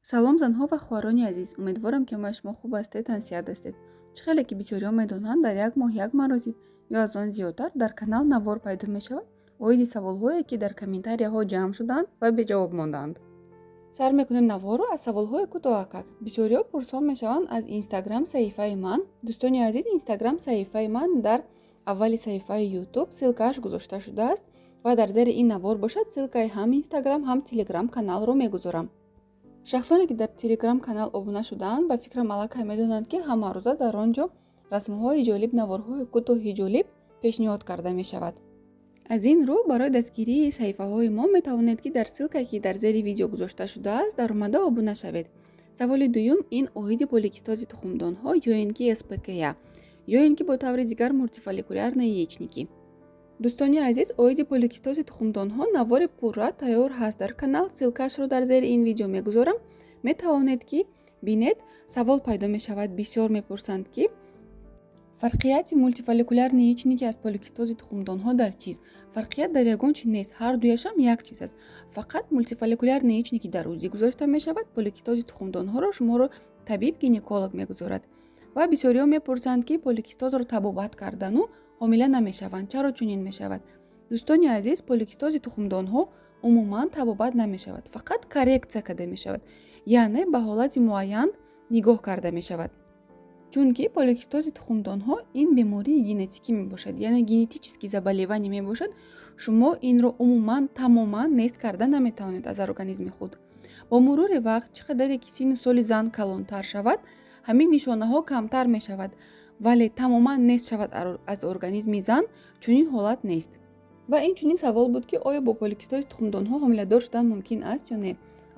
салом занҳо ва хоҳарони азиз, умедворам ки ҳамаи шумо хуб ҳастед, ҳансият ҳастед. Чӣ хеле ки бисёриҳо медонанд, дар як моҳ як маротиб ё аз он зиёдтар дар канал навор пайдо мешавад оиди саволҳое, ки дар комментарияҳо ҷамъ шуданд ва беҷавоб мондаанд. Сар мекунем наворро аз саволҳои кӯтоҳакак. Бисёриҳо пурсон мешаванд аз инстаграм саҳифаи ман. Дӯстони азиз, инстаграм саҳифаи ман дар аввали саҳифаи ютуб ссилкааш гузошта шудааст ва дар зери ин навор бошад ссилкаи ҳам инстаграм, ҳам телеграм каналро мегузорам. шахсоне ки дар телеграм канал обуна шудаанд ба фикрам аллакай медонанд ки ҳамарӯза дар он ҷо расмҳои ҷолиб, наворҳои кӯтоҳи ҷолиб пешниҳод карда мешавад. аз ин рӯ барои дастгирии саҳифаҳои мо метавонед ки дар ссилкае ки дар зери видео гузошта шудааст даромада обуна шавед. саволи дуюм, ин оиди поликистози тухмдонҳо ё ин ки СПКЯ ё ин ки бо таври дигар мультифолликулярные яичники. дӯстони азиз, оиди поликистози тухмдонҳо навори пурра тайёр ҳаст дар канал. ссилкаашро дар зери ин видео мегузорам. метавонед ки бинед. Савол пайдо мешавад, бисёр мепурсанд ки фарқияти мультифолликулярни яичники аз поликистози тухмдонҳо дар чист? Фарқият дар ягон чиз нест, ҳар дуяшам як чиз аст. фақат мультифолликулярни яичники дар рӯзӣ гузошта мешавад, поликистози тухмдонҳоро шуморо табиб гинеколог мегузорад. ва бисёриҳо мепурсанд ки поликистозро табобат кардану ҳомила намешаванд. чаро чунин мешавад? дӯстони азиз, поликистози тухмдонҳо умуман табобат намешавад, фақат коррексия карда мешавад, яъне ба ҳолати муайян нигоҳ карда мешавад. чунки поликистози тухмдонҳо ин бемории генетикӣ мебошад, яъне генетически заболевание мебошад. шумо инро умуман тамоман нест карда наметавонед аз организми худ. бо мурури вақт чӣ қадаре ки сину соли зан калонтар шавад, ҳамин нишонаҳо камтар мешавад, вале тамоман нест шавад аз организми зан чунин ҳолат нест. ва инчунин савол буд ки оё бо поликистози тухмдонҳо ҳомиладор шудан мумкин аст ё не?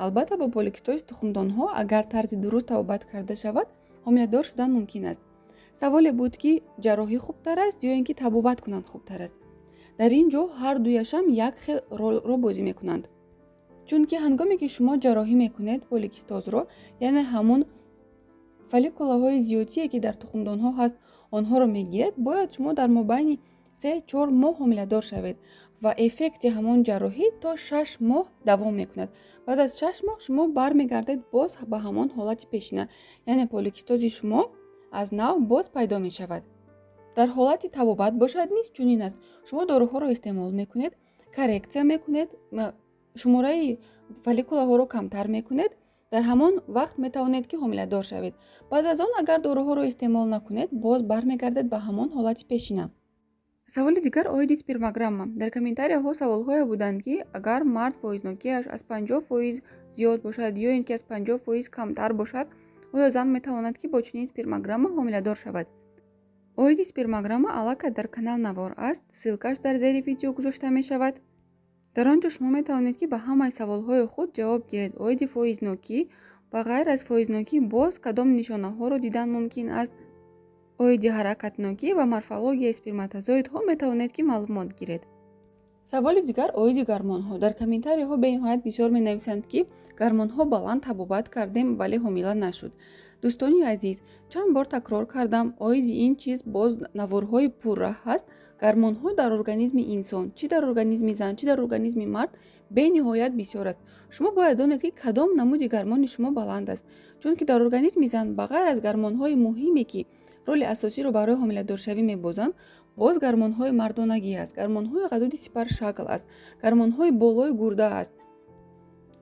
албатта бо поликистози тухмдонҳо агар тарзи дуруст табобат карда шавад, ҳомиладор шудан мумкин аст. саволе буд ки ҷарроҳӣ хубтар аст ё ин ки табобат кунанд хубтар аст? дар ин ҷо ҳар дуяшам як хел ролро бозӣ мекунанд. чунки ҳангоме ки шумо ҷарроҳӣ мекунед поликистозро, яъне ҳамун фолликулаҳои зиёдие ки дар тухмдонҳо ҳаст, онҳоро мегиред, бояд шумо дар мобайни 3-4 моҳ ҳомиладор шавед ва эффекти ҳамон ҷарроҳӣ то 6 моҳ давом мекунад. баъд аз 6 моҳ шумо бармегардед боз ба ҳамон ҳолати пешина, яъне поликистози шумо аз нав боз пайдо мешавад. дар ҳолати табобат бошад низ чунин аст. шумо доруҳоро истеъмол мекунед, коррексия мекунед, шумораи фолликулаҳоро камтар мекунед, дар ҳамон вақт метавонед ки ҳомиладор шавед. баъд аз он агар доруҳоро истеъмол накунед, боз бармегардед ба ҳамон ҳолати пешина. саволи дигар оиди спермограмма. дар комментарияҳо саволҳое буданд ки агар мард фоизнокиаш аз 50% зиёд бошад ё ин ки аз 50% камтар бошад, оё зан метавонад ки бо чунин спермограмма ҳомиладор шавад? оиди спермограмма аллакай дар канал навор аст. ссилкааш дар зери видео гузошта мешавад. дар он ҷо шумо метавонед ки ба ҳамаи саволҳои худ ҷавоб гиред. оиди фоизнокӣ ва ғайр аз фоизнокӣ боз кадом нишонаҳоро дидан мумкин аст? оиди ҳаракатнокӣ ва морфологияи сперматозоидҳо метавонед ки маълумот гиред. саволи дигар оиди гормонҳо. дар комментарияҳо бениҳоят бисёр менависанд ки гормонҳо баланд табобат кардем, вале ҳомила нашуд. дӯстони азиз, чанд бор такрор кардам, оиди ин чиз боз наворҳои пурра ҳаст. гормонҳо дар организми инсон, чӣ дар организми зан, чӣ дар организми мард бениҳоят бисёр аст. шумо бояд донед ки кадом намуди гормони шумо баланд аст, чунки дар организми зан ба ғайр аз гормонҳои муҳиме ки роли асосиро барои ҳомиладоршавӣ мебозанд, боз гормонҳои мардонагӣ аст, гормонҳои ғадуди сипаршакл аст, гормонҳои болои гурда аст.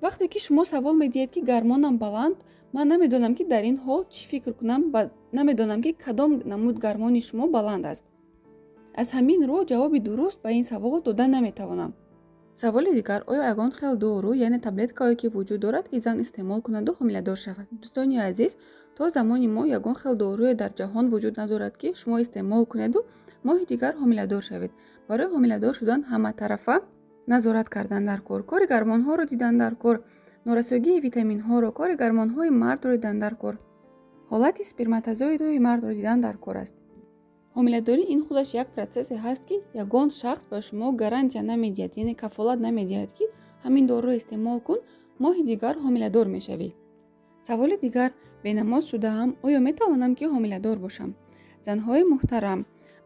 вақте ки шумо савол медиҳед ки гормонам баланд, ман намедонам ки дар ин ҳол чӣ фикр кунам ва намедонам ки кадом намуд гормони шумо баланд аст. аз ҳамин рӯ ҷавоби дуруст ба ин савол дода наметавонам. саволи дигар, оё ягон хел дору, яъне таблеткае ки вуҷуд дорад ки зан истеъмол кунаду ҳомиладор шавад? дӯстони азиз, то замони мо ягон хел доруе дар ҷаҳон вуҷуд надорад ки шумо истеъмол кунеду моҳи дигар ҳомиладор шавед. барои ҳомиладор шудан ҳаматарафа назорат кардан дар кор, кори гормонҳоро дидан дар кор, норасогии витаминҳоро, кори гормонҳои мардро дидан дар кор, ҳолати сперматозоидҳои мардро дидан дар кор аст. ҳомиладорӣ ин худаш як протсессе ҳаст ки ягон шахс ба шумо гарантия намедиҳад, яъне кафолат намедиҳад ки ҳамин доруро истеъмол кун, моҳи дигар ҳомиладор мешавӣ. саволи дигар, бенамоз шудаам, оё метавонам ки ҳомиладор бошам? занҳои муҳтарам,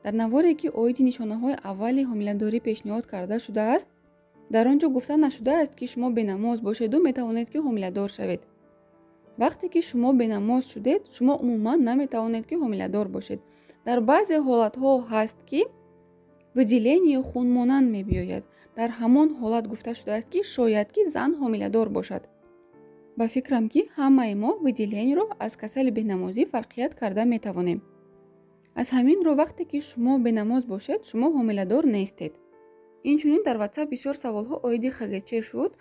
дар наворе ки оиди нишонаҳои аввали ҳомиладорӣ пешниҳод карда шудааст, дар он ҷо гуфта нашудааст ки шумо бенамоз бошеду метавонед ки ҳомиладор шавед. вақте ки шумо бенамоз шудед, шумо умуман наметавонед ки ҳомиладор бошед. дар баъзе ҳолатҳо ҳаст ки выделение хун монанд мебиёяд. дар ҳамон ҳолат гуфта шудааст ки шояд ки зан ҳомиладор бошад. ба фикрам ки ҳамаи мо выделениеро аз касали бенамозӣ фарқият карда метавонем. аз ҳамин рӯ вақте ки шумо бенамоз бошед, шумо ҳомиладор нестед. инчунин дар WhatsApp бисёр саволҳо оиди ХГЧ шуд.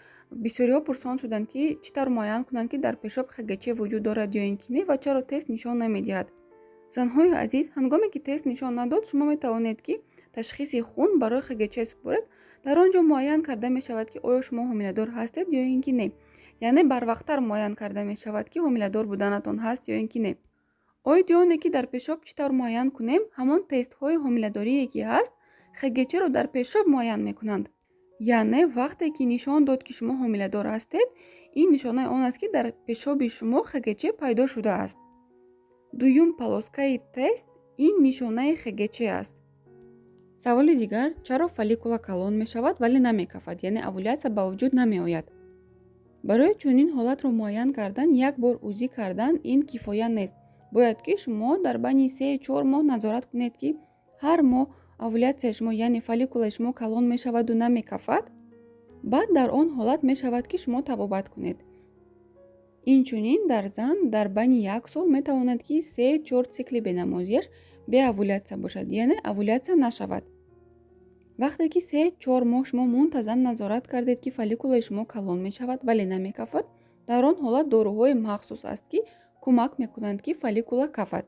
бисёриҳо пурсон шуданд ки чӣ тавр муайян кунанд ки дар пешоб ХГЧ вуҷуд дорад ё ин ки не ва чаро тест нишон намедиҳад. занҳои азиз, ҳангоме ки тест нишон надод, шумо метавонед ки ташхиси хун барои ХГЧ супоред. дар он ҷо муайян карда мешавад ки оё шумо ҳомиладор ҳастед ё ин ки не. яъне барвақттар муайян карда мешавад ки ҳомиладор буданатон ҳаст ё ин ки не. оиди оне ки дар пешоб чӣ тавр муайян кунем, ҳамон тестҳои ҳомиладорие ки ҳаст ХГЧ-ро дар пешоб муайян мекунанд. яъне вақте ки нишон дод ки шумо ҳомиладор ҳастед, ин нишонаи он аст ки дар пешоби шумо ХГЧ пайдо шудааст. дуюм полоскаи тест ин нишонаи ХГЧ аст. саволи дигар, чаро фолликула калон мешавад вале намекафад, яъне овулясия ба вуҷуд намеояд? барои чунин ҳолатро муайян кардан як бор узӣ кардан ин кифоя нест. бояд ки шумо дар байни 3-4 моҳ назорат кунед ки ҳар моҳ овулясияи шумо, яъне фолликулаи шумо калон мешаваду намекафад. баъд дар он ҳолат мешавад ки шумо табобат кунед. инчунин дар зан дар байни 1 сол метавонад ки 3-4 цикли бенамозияш беовулясия бошад, яъне овулясия нашавад. вақте ки 3-4 моҳ шумо мунтазам назорат кардед ки фолликулаи шумо калон мешавад вале намекафад, дар он ҳолат дороҳои махсус аст ки кӯмак мекунанд ки фолликула кафад.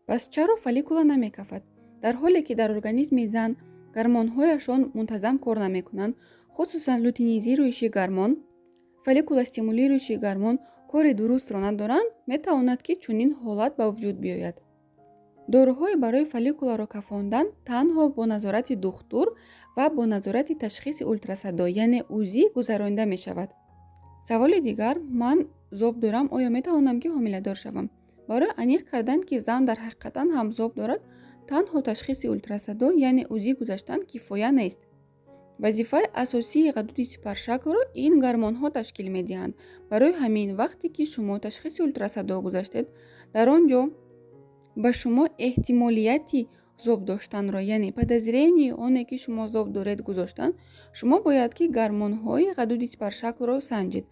пас чаро фолликула намекафад? дар ҳоле ки дар организми зан гормонҳояшон мунтазам кор намекунанд, хусусан лютинизирующий гормон, фолликула стимулирующий гормон кори дурустро надоранд, метавонад ки чунин ҳолат ба вуҷуд биёяд. дороҳое барои фолликуларо кафондан танҳо бо назорати духтур ва бо назорати ташхиси ультрасадо, яъне УЗИ гузаронида мешавад. саволи дигар, ман зоб дорам, оё метавонам ки ҳомиладор шавам? барои аниқ кардан ки зан дар ҳақиқатан ҳам зоб дорад, танҳо ташхиси ультрасадо, яъне УЗИ гузаштан кифоя нест. вазифаи асосии ғадуди сипаршаклро ин гормонҳо ташкил медиҳанд. барои ҳамин вақте ки шумо ташхиси ультрасадо гузаштед, дар он ҷо ба шумо эҳтимолияти зоб доштанро, яъне подозрении оне ки шумо зоб доред гузоштан, шумо бояд ки гормонҳои ғадуди сипаршаклро санҷед.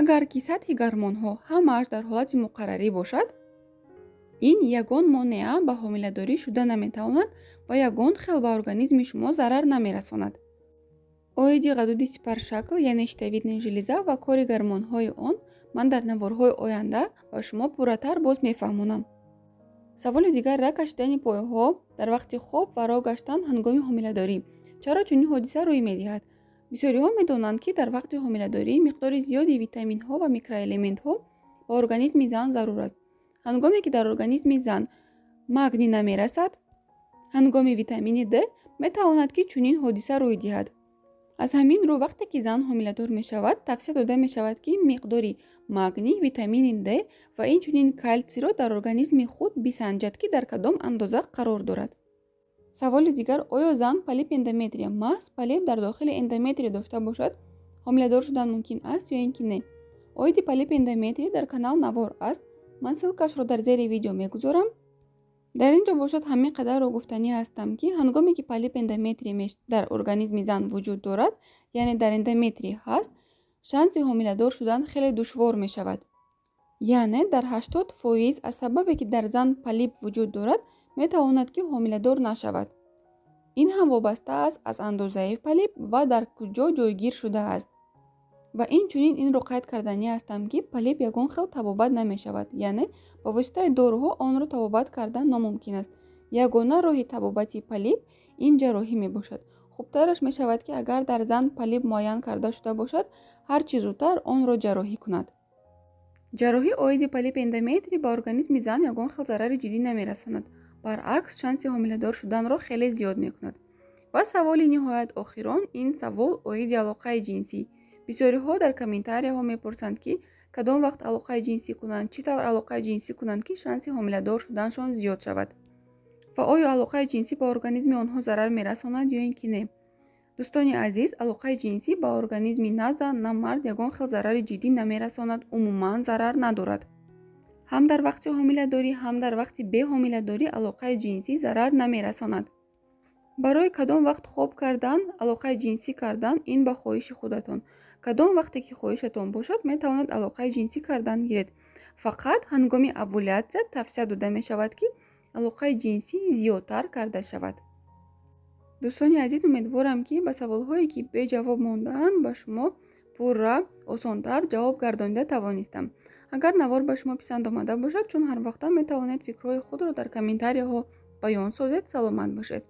агар ки сатҳи гормонҳо ҳамааш дар ҳолати муқаррарӣ бошад, ин ягон монеа ба ҳомиладорӣ шуда наметавонад ва ягон хел ба организми шумо зарар намерасонад. оиди ғадуди сипаршакл, яъне щитовидная железа ва кори гормонҳои он ман дар наворҳои оянда ба шумо пурратар боз мефаҳмонам. саволи дигар, рак кашидани пойҳо дар вақти хоб ва рок гаштан ҳангоми ҳомиладорӣ. чаро чунин ҳодиса рӯй медиҳад? бисёриҳо медонанд ки дар вақти ҳомиладорӣ миқдори зиёди витаминҳо ва микроэлементҳо ба организми зан зарур аст. ҳангоме ки дар организми зан магний намерасад, ҳангоми витамини Д метавонад ки чунин ҳодиса рӯй диҳад. аз ҳамин рӯ вақте ки зан ҳомиладор мешавад, тавсия дода мешавад ки миқдори магний, витамини Д ва инчунин калтсиро дар организми худ бисанҷад ки дар кадом андоза қарор дорад. саволи дигар, оё зан полип эндометрия, маҳз полип дар дохили эндометрия дошта бошад, ҳомиладор шудан мумкин аст ё ин ки не? оиди полип эндометрия дар канал Навор аст. ман ссилкашро дар зери видео мегузорам. дар ин ҷо бошад ҳамин қадарро гуфтанӣ ҳастам ки ҳангоме ки полип эндометрия дар организми зан вуҷуд дорад, яъне дар эндометрия ҳаст, шанси ҳомиладор шудан хеле душвор мешавад. яъне дар 80% аз сабабе ки дар зан полип вуҷуд дорад, метавонад ки ҳомиладор нашавад. ин ҳам вобаста аст аз андозаи полип ва дар куҷо ҷойгир шудааст. ва инчунин инро қайд карданӣ ҳастам ки полип ягон хел табобат намешавад, яъне ба воситаи доруҳо онро табобат кардан номумкин аст. ягона роҳи табобати полип ин ҷарроҳӣ мебошад. хубтараш мешавад ки агар дар зан полип муайян карда шуда бошад, ҳар чӣ зудтар онро ҷарроҳӣ кунад. ҷарроҳӣ оиди полип эндометрия ба организми зан ягон хел зарари ҷиддӣ намерасонад. баръакс, шанси ҳомиладор шуданро хеле зиёд мекунад. ва саволи ниҳоят охирон, ин савол оиди алоқаи ҷинсӣ. бисёриҳо дар комментарияҳо мепурсанд ки кадом вақт алоқаи ҷинсӣ кунанд, чӣ тавр алоқаи ҷинсӣ кунанд ки шанси ҳомиладор шуданшон зиёд шавад ва оё алоқаи ҷинсӣ ба организми онҳо зарар мерасонад ё ин ки не. дӯстони азиз, алоқаи ҷинсӣ ба организми на зан, на мард ягон хел зарари ҷиддӣ намерасонад, умуман зарар надорад. ҳам дар вақти ҳомиладорӣ, ҳам дар вақти беҳомиладорӣ алоқаи ҷинсӣ зарар намерасонад. барои кадом вақт хоб кардан, алоқаи ҷинсӣ кардан, ин ба хоҳиши худатон. Кадом вақте ки хоҳишатон бошад, метавонед алоқаи ҷинсӣ кардан гиред. Фақат ҳангоми овулясия тавсия дода мешавад, ки алоқаи ҷинсӣ зиёдтар карда шавад. дӯстони азиз, умедворам, ки ба саволҳое ки беҷавоб мондаанд ба шумо пурра осонтар ҷавоб гардонида тавонистам. агар навор ба шумо писанд омада бошад, чун ҳар вақта метавонед фикрҳои худро дар комментарияҳо баён созед. Саломат бошед.